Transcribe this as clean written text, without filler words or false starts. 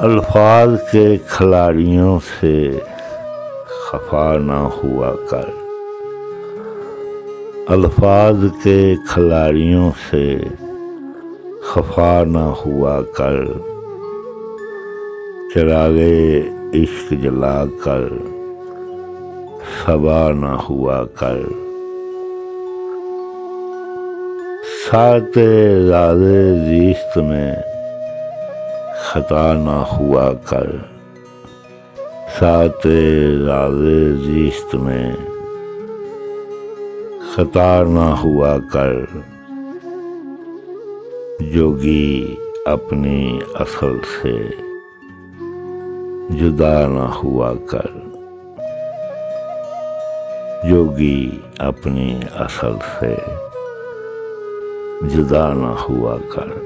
अल्फाज के खिलाड़ियों से खफा ना हुआ कर। अल्फाज के खिलाड़ियों से खफा ना हुआ कर। चिरागे इश्क जला कर सबा ना हुआ कर। साते ज़ादे ज़ीस्त में खता ना हुआ कर। साते ज़ादे ज़ीस्त में खता ना हुआ कर। जोगी अपनी असल से जुदा ना हुआ कर। जोगी अपनी असल से जुदा ना हुआ कर।